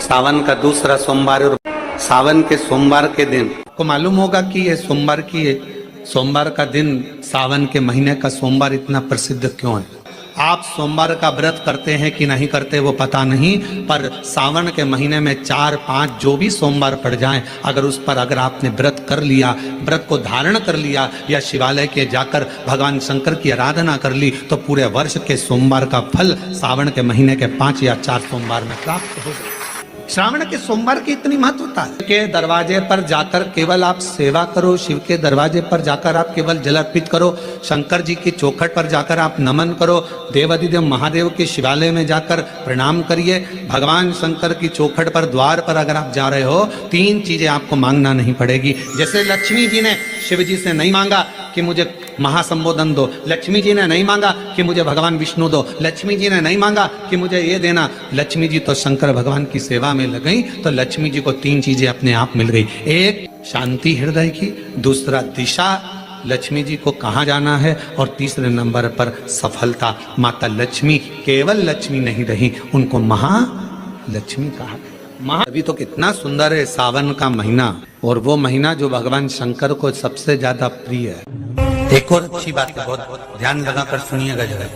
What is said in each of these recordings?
सावन का दूसरा सोमवार और सावन के सोमवार के दिन को मालूम होगा कि ये सोमवार का दिन सावन के महीने का सोमवार इतना प्रसिद्ध क्यों है। आप सोमवार का व्रत करते हैं कि नहीं करते वो पता नहीं, पर सावन के महीने में 4-5 जो भी सोमवार पड़ जाएं, अगर आपने व्रत कर लिया, व्रत को धारण कर लिया या शिवालय के जाकर भगवान शंकर की आराधना कर ली, तो पूरे वर्ष के सोमवार का फल सावन के महीने के 5 या 4 सोमवार में प्राप्त हो जाए। श्रावण के सोमवार की इतनी महत्वता है कि दरवाजे पर जाकर केवल आप सेवा करो, शिव के दरवाजे पर जाकर आप केवल जल अर्पित करो, शंकर जी की चौखट पर जाकर आप नमन करो, देवाधिदेव महादेव के शिवालय में जाकर प्रणाम करिए। भगवान शंकर की चौखट पर द्वार पर अगर आप जा रहे हो, 3 चीजें आपको मांगना नहीं पड़ेगी। जैसे लक्ष्मी जी ने शिव जी से नहीं मांगा कि मुझे महासंबोधन दो, लक्ष्मी जी ने नहीं मांगा कि मुझे भगवान विष्णु दो, लक्ष्मी जी ने नहीं मांगा कि मुझे ये देना। लक्ष्मी जी तो शंकर भगवान की सेवा में लग गई, तो लक्ष्मी जी को 3 चीजें अपने आप मिल गई। एक शांति हृदय की, दूसरा दिशा, लक्ष्मी जी को कहाँ जाना है, और तीसरे नंबर पर सफलता। माता लक्ष्मी केवल लक्ष्मी नहीं रही, उनको महालक्ष्मी कहा। अभी तो कितना सुंदर है सावन का महीना, और वो महीना जो भगवान शंकर को सबसे ज्यादा प्रिय है। एक और अच्छी बात है, बहुत ध्यान लगाकर सुनिएगा जरा,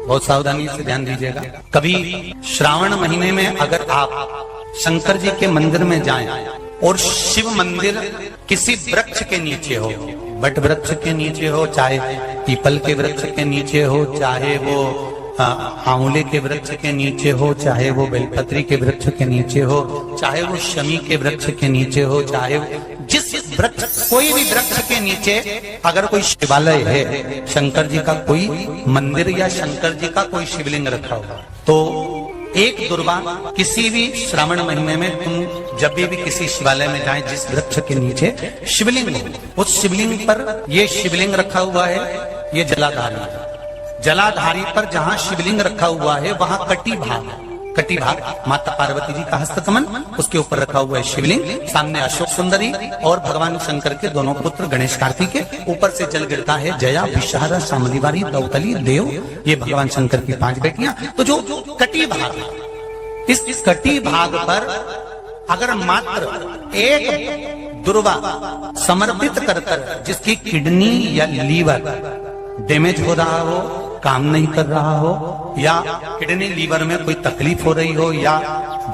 बहुत सावधानी से ध्यान दीजिएगा। कभी श्रावण महीने में अगर आप शंकर जी के मंदिर में जाएं और शिव मंदिर किसी वृक्ष के नीचे हो, बट वृक्ष के नीचे हो, चाहे पीपल के वृक्ष के नीचे हो, चाहे वो आंवले के वृक्ष के नीचे हो, चाहे वो बेलपत्री के वृक्ष के नीचे हो, चाहे वो शमी के वृक्ष के नीचे हो, चाहे जिस वृक्ष, कोई भी वृक्ष के नीचे अगर कोई शिवालय है, शंकर जी का कोई मंदिर या शंकर जी का कोई शिवलिंग रखा हुआ, तो एक दुर्वा किसी भी श्रावण महीने में तुम जब भी किसी शिवालय में जाएं, जिस वृक्ष के नीचे शिवलिंग हो, उस शिवलिंग पर ये शिवलिंग रखा हुआ है, ये जलाधारी पर जहां शिवलिंग रखा हुआ है वहां कटी भाग माता पार्वती जी का हस्तकमल, उसके ऊपर रखा हुआ है शिवलिंग, सामने अशोक सुंदरी और भगवान शंकर के दोनों पुत्र गणेश कार्तिक के, ऊपर से जल गिरता है जया, विषहारा, शामलीवारी, दौतली, देव, ये भगवान शंकर की 5 बेटियां। तो जो कटी भाग, इस कटी भाग पर अगर मात्र एक दुर्वा समर्पित कर जिसकी किडनी या लीवर डैमेज हो रहा हो, काम नहीं कर रहा हो, या किडनी लीवर में कोई तकलीफ हो रही हो, या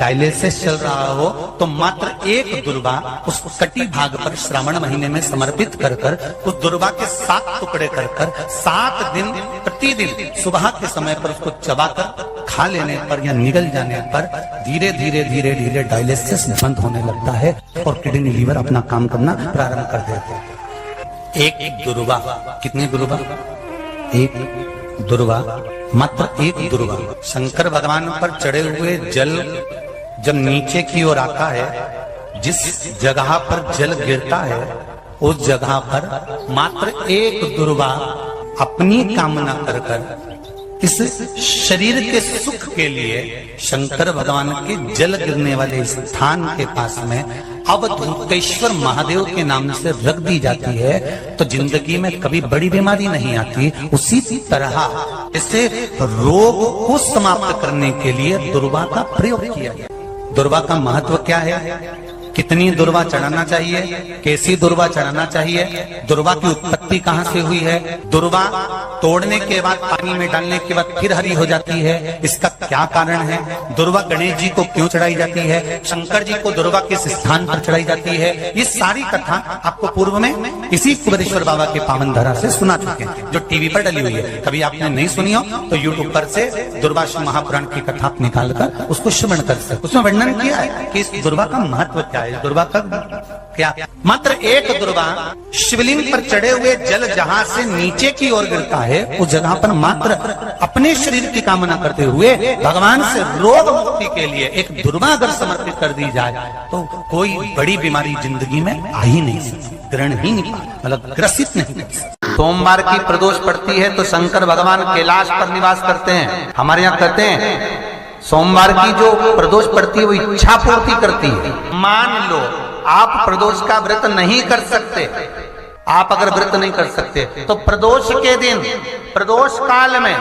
डायलिसिस चल रहा हो, तो मात्र एक दुर्वा उस कटी भाग पर श्रावण महीने में समर्पित कर उस दुर्वा के 7 टुकड़े कर 7 दिन प्रतिदिन सुबह के समय पर उसको चबाकर खा लेने पर या निगल जाने पर धीरे धीरे डायलिसिस बंद होने लगता है और किडनी लीवर अपना काम करना प्रारंभ कर देते हैं। एक दुर्वा, कितने दुर्वा? एक दुर्वा, मात्र एक दुर्वा। शंकर भगवान पर चढ़े हुए जल जब नीचे की ओर आता है, जिस जगह पर जल गिरता है उस जगह पर मात्र एक दुर्वा अपनी कामना कर इस शरीर के सुख के लिए शंकर भगवान के जल गिरने वाले स्थान के पास में अवधूतेश्वर महादेव के नाम से रख दी जाती है, तो जिंदगी में कभी बड़ी बीमारी नहीं आती। उसी तरह इसे रोग को समाप्त करने के लिए दुर्वा का प्रयोग किया गया। दुर्वा का महत्व क्या है? कितनी दुर्वा चढ़ाना चाहिए, कैसी दुर्वा चढ़ाना चाहिए, दुर्वा की उत्पत्ति कहाँ से हुई है, दुर्वा तोड़ने के बाद पानी में डालने के बाद फिर हरी हो जाती है, इसका क्या कारण है, दुर्वा गणेश जी को क्यों चढ़ाई जाती है, शंकर जी को दुर्वा किस स्थान पर चढ़ाई जाती है, ये सारी कथा आपको पूर्व में इसी कुबेरेश्वर बाबा के पावन धरा से सुना चुके हैं, जो टीवी पर डली हुई है। कभी आपने नहीं सुनी हो तो यूट्यूब पर से दुर्वासा महापुराण की कथा निकालकर उसको श्रवण कर सकते। उसमें वर्णन किया है कि इस दुर्वा का महत्व क्या है, दुर्वा का क्या। मात्र एक दुर्वा शिवलिंग पर चढ़े हुए जल जहां से नीचे की ओर गिरता है, उस जगह पर मात्र अपने शरीर की कामना करते हुए भगवान से रोग मुक्ति के लिए एक दुर्वा अगर समर्पित कर दी जाए तो कोई बड़ी बीमारी जिंदगी में आ ही नहीं सकती, ग्रहण ही नहीं, मतलब ग्रसित नहीं कर सकती। सोमवार की प्रदोष पड़ती है तो शंकर भगवान कैलाश पर निवास करते हैं। हमारे यहाँ कहते हैं सोमवार की जो प्रदोष पड़ती है वो इच्छा पूर्ति करती है। मान लो आप प्रदोष का व्रत नहीं कर सकते, आप अगर व्रत नहीं कर सकते तो प्रदोष के दिन, प्रदोष काल में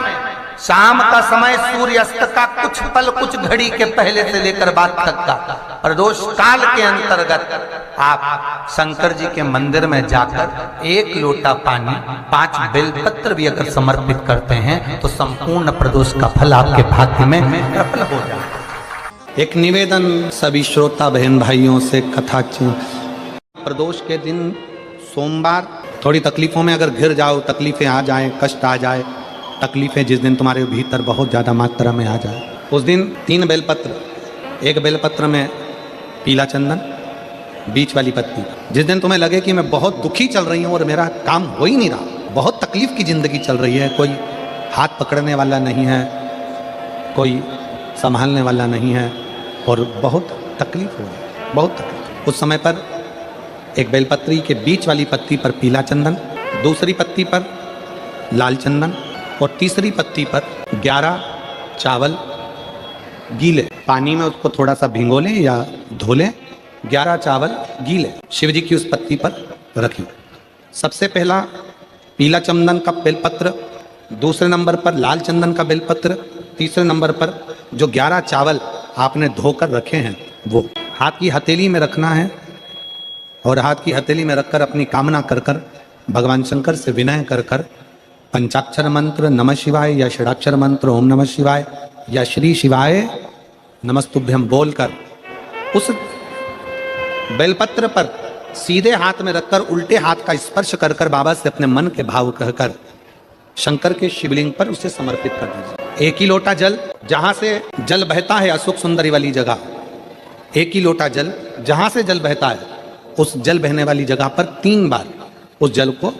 शाम का समय सूर्यास्त का कुछ पल कुछ घड़ी के पहले से लेकर बाद तक का प्रदोष काल के अंतर्गत आप शंकर जी के मंदिर में जाकर 1 लोटा पानी 5 बेलपत्र भी अगर समर्पित करते हैं तो संपूर्ण प्रदोष का फल आपके भाग्य में प्रबल हो जाए। एक निवेदन सभी श्रोता बहन भाइयों से, कथा प्रदोष के दिन सोमवार थोड़ी तकलीफों में अगर घिर जाओ, तकलीफें आ जाएं, कष्ट आ जाए, तकलीफें जिस दिन तुम्हारे भीतर बहुत ज़्यादा मात्रा में आ जाए, उस दिन 3 बेलपत्र, एक बेलपत्र में पीला चंदन, बीच वाली पत्ती। जिस दिन तुम्हें लगे कि मैं बहुत दुखी चल रही हूँ और मेरा काम हो ही नहीं रहा, बहुत तकलीफ की ज़िंदगी चल रही है, कोई हाथ पकड़ने वाला नहीं है, कोई संभालने वाला नहीं है और बहुत तकलीफ हो रही है, बहुत तकलीफ। उस समय पर एक बेलपत्री के बीच वाली पत्ती पर पीला चंदन, दूसरी पत्ती पर लाल चंदन और तीसरी पत्ती पर 11 चावल गीले पानी में उसको थोड़ा सा भिगो लें या धो लें, 11 चावल गीले शिव जी की उस पत्ती पर रखें। सबसे पहला पीला चंदन का बेलपत्र, दूसरे नंबर पर लाल चंदन का बेलपत्र, तीसरे नंबर पर जो 11 चावल आपने धोकर रखे हैं वो हाथ की हथेली में रखना है और हाथ की हथेली में रखकर अपनी कामना कर कर भगवान शंकर से विनय कर कर पंचाक्षर मंत्र नमः शिवाय या षडाक्षर मंत्र ओम नमः शिवाय या श्री शिवाय नमस्तुभ्यम बोलकर उस बेलपत्र पर सीधे हाथ में रखकर उल्टे हाथ का स्पर्श कर कर बाबा से अपने मन के भाव कहकर शंकर के शिवलिंग पर उसे समर्पित कर दीजिए। 1 ही लोटा जल, जहां से जल बहता है अशोक सुंदरी वाली जगह, 1 ही लोटा जल जहां से जल बहता है उस जल बहने वाली जगह पर 3 बार उस जल को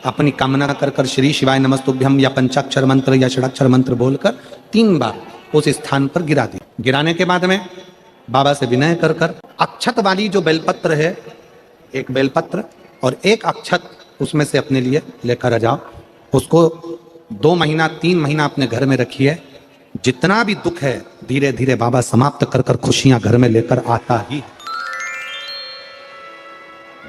अपनी कामना कर कर श्री शिवाय नमस्तुभ्यम या पंचाक्षर मंत्र या षडाक्षर मंत्र बोलकर 3 बार उस स्थान पर गिरा दी। गिराने के बाद में बाबा से विनय कर कर अक्षत वाली जो बेलपत्र है, एक बेलपत्र और एक अक्षत उसमें से अपने लिए लेकर आ जाओ। उसको 2 महीना 3 महीना अपने घर में रखिए। जितना भी दुख है धीरे धीरे बाबा समाप्त कर कर खुशियां घर में लेकर आता ही।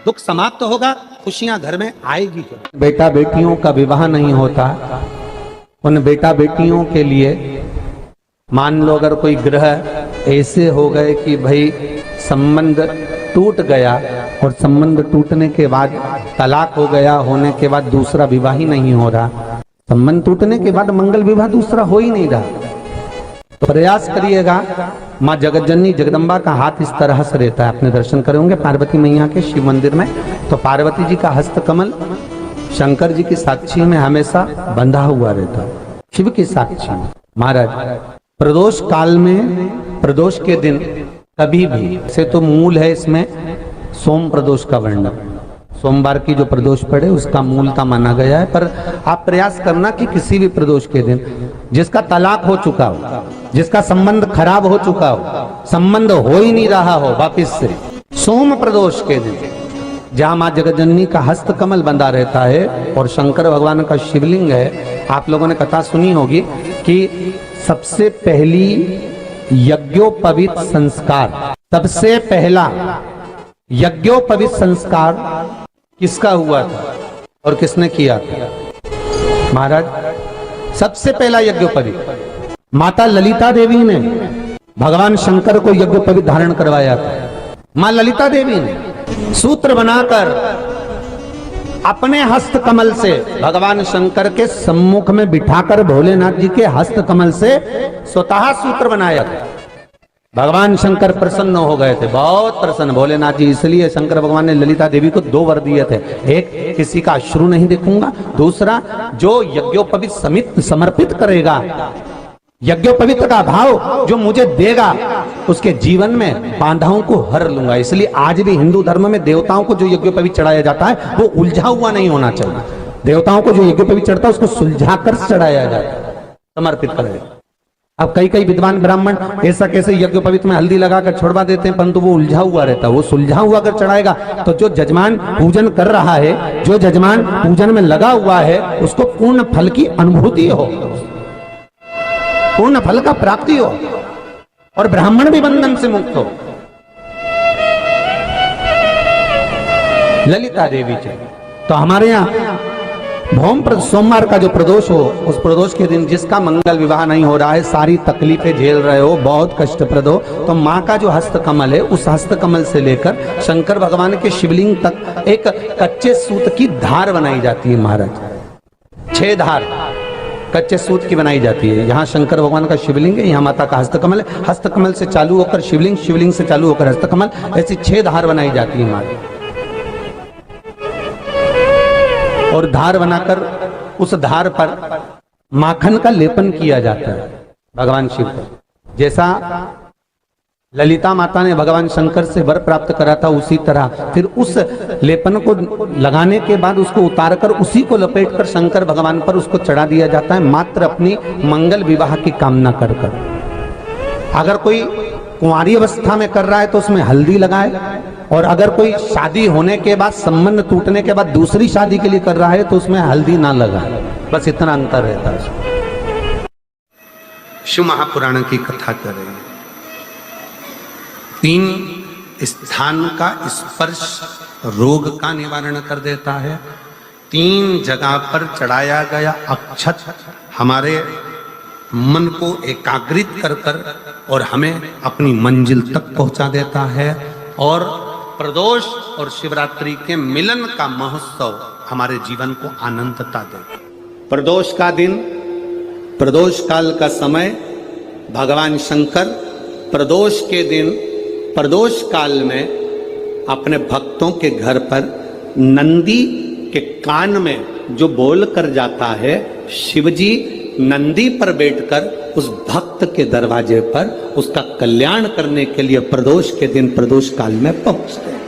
दुख समाप्त होगा, खुशियां घर में आएगी। बेटा बेटियों का विवाह नहीं होता, उन बेटा बेटियों के लिए मान लो अगर कोई ग्रह ऐसे हो गए कि भाई संबंध टूट गया और संबंध टूटने के बाद तलाक हो गया, होने के बाद दूसरा विवाह ही नहीं हो रहा, संबंध टूटने के बाद मंगल विवाह दूसरा हो ही नहीं रहा, तो प्रयास करिएगा। माँ जगतजननी जगदम्बा का हाथ इस तरह से रहता है, आपने दर्शन करे होंगे पार्वती मैया के शिव मंदिर में, तो पार्वती जी का हस्त कमल शंकर जी की साक्षी में हमेशा बंधा हुआ रहता है, शिव की साक्षी में। महाराज प्रदोष काल में, प्रदोष के दिन कभी भी से तो मूल है इसमें सोम प्रदोष का वर्णन, सोमवार की जो प्रदोष पड़े उसका मूलता माना गया है, पर आप प्रयास करना कि किसी भी प्रदोष के दिन जिसका तलाक हो चुका हो, जिसका संबंध खराब हो चुका हो, संबंध हो ही नहीं रहा हो वापिस से, सोम प्रदोष के दिन जहां मां जगतजननी का हस्त कमल बंधा रहता है और शंकर भगवान का शिवलिंग है। आप लोगों ने कथा सुनी होगी कि सबसे पहली यज्ञोपवीत संस्कार, सबसे पहला यज्ञोपवीत संस्कार किसका हुआ था और किसने किया था? महाराज सबसे पहला यज्ञोपवीत माता ललिता देवी ने भगवान शंकर को यज्ञोपवीत धारण करवाया था। मां ललिता देवी ने सूत्र बनाकर अपने हस्त कमल से भगवान शंकर के सम्मुख में बिठाकर भोलेनाथ जी के हस्त कमल से स्वतः सूत्र बनाया था। भगवान शंकर प्रसन्न हो गए थे, बहुत प्रसन्न भोलेनाथ जी, इसलिए शंकर भगवान ने ललिता देवी को 2 वर दिए थे, एक किसी का अश्रु नहीं देखूंगा, दूसरा जो यज्ञोपवीत समित समर्पित करेगा, यज्ञोपवीत का भाव जो मुझे देगा उसके जीवन में बाधाओं को हर लूंगा। इसलिए आज भी हिंदू धर्म में देवताओं को जो यज्ञोपवीत चढ़ाया जाता है वो उलझा हुआ नहीं होना चाहिए। देवताओं को जो यज्ञोपवीत चढ़ता है उसको सुलझा कर चढ़ाया जाता है, समर्पित करेगा। अब कई विद्वान ब्राह्मण ऐसा कैसे यज्ञोपवीत में हल्दी लगाकर छोड़वा देते हैं, परंतु वो उलझा हुआ रहता है, वो सुलझा हुआ अगर चढ़ाएगा तो जो जजमान पूजन कर रहा है, जो जजमान पूजन में लगा हुआ है, उसको पूर्ण फल की अनुभूति हो, पूर्ण फल का प्राप्ति हो और ब्राह्मण भी बंधन से मुक्त हो। ललिता देवी जी तो हमारे यहाँ सोमवार का जो प्रदोष हो, उस प्रदोष के दिन जिसका मंगल विवाह नहीं हो रहा है, सारी तकलीफें झेल रहे हो, बहुत कष्टप्रद हो, तो माँ का जो हस्तकमल है, उस हस्तकमल से लेकर शंकर भगवान के शिवलिंग तक एक कच्चे सूत की धार बनाई जाती है महाराज। 6 धार कच्चे सूत की बनाई जाती है। यहाँ शंकर भगवान का शिवलिंग है, यहाँ माता का हस्तकमल है, हस्तकमल से चालू होकर शिवलिंग, शिवलिंग से चालू होकर हस्तकमल, ऐसी 6 धार बनाई जाती है महाराज। और धार बनाकर उस धार पर माखन का लेपन किया जाता है भगवान शिव को। जैसा ललिता माता ने भगवान शंकर से वर प्राप्त करा था, उसी तरह फिर उस लेपन को लगाने के बाद उसको उतारकर उसी को लपेटकर शंकर भगवान पर उसको चढ़ा दिया जाता है, मात्र अपनी मंगल विवाह की कामना कर कर। अगर कोई कुंवारी अवस्था में कर रहा है तो उसमें हल्दी लगाए, और अगर कोई शादी होने के बाद, संबंध टूटने के बाद दूसरी शादी के लिए कर रहा है तो उसमें हल्दी ना लगाए। बस इतना अंतर रहता है। शिव महापुराण की कथा कर रहे हैं। 3 स्थान का स्पर्श रोग का निवारण कर देता है। 3 जगह पर चढ़ाया गया अक्षत हमारे मन को एकाग्रित कर कर और हमें अपनी मंजिल तक पहुंचा देता है। और प्रदोष और शिवरात्रि के मिलन का महोत्सव हमारे जीवन को आनंदता देता। प्रदोष का दिन, प्रदोष काल का समय, भगवान शंकर प्रदोष के दिन, प्रदोष काल में अपने भक्तों के घर पर नंदी के कान में जो बोल कर जाता है, शिवजी नंदी पर बैठकर उस भक्त के दरवाजे पर उसका कल्याण करने के लिए प्रदोष के दिन, प्रदोष काल में पहुंचते हैं।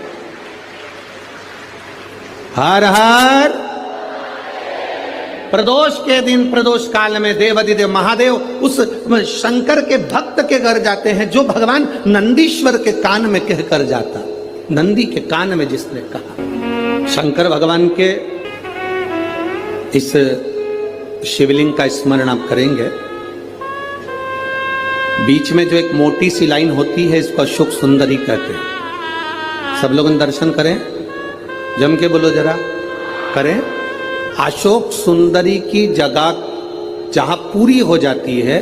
हर हर प्रदोष के दिन, प्रदोष काल में देवाधिदेव महादेव उस शंकर के भक्त के घर जाते हैं, जो भगवान नंदीश्वर के कान में कहकर जाता। नंदी के कान में जिसने कहा, शंकर भगवान के इस शिवलिंग का स्मरण आप करेंगे। बीच में जो एक मोटी सी लाइन होती है, इसको अशोक सुंदरी कहते हैं। सब लोग दर्शन करें, जम के बोलो जरा, करें। अशोक सुंदरी की जगह जहां पूरी हो जाती है,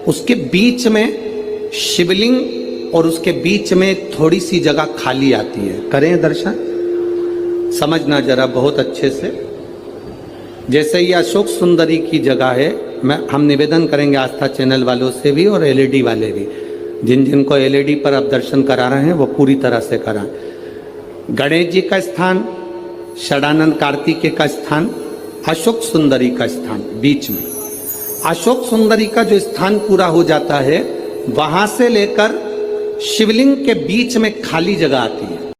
उसके बीच में शिवलिंग और उसके बीच में थोड़ी सी जगह खाली आती है। करें दर्शन, समझना जरा बहुत अच्छे से। जैसे ये अशोक सुंदरी की जगह है, हम निवेदन करेंगे आस्था चैनल वालों से भी और एलईडी वाले भी, जिन जिनको एलईडी पर आप दर्शन करा रहे हैं वो पूरी तरह से कराएं। गणेश जी का स्थान, षडानंद कार्तिकेय का स्थान, अशोक सुंदरी का स्थान बीच में। अशोक सुंदरी का जो स्थान पूरा हो जाता है, वहां से लेकर शिवलिंग के बीच में खाली जगह आती है।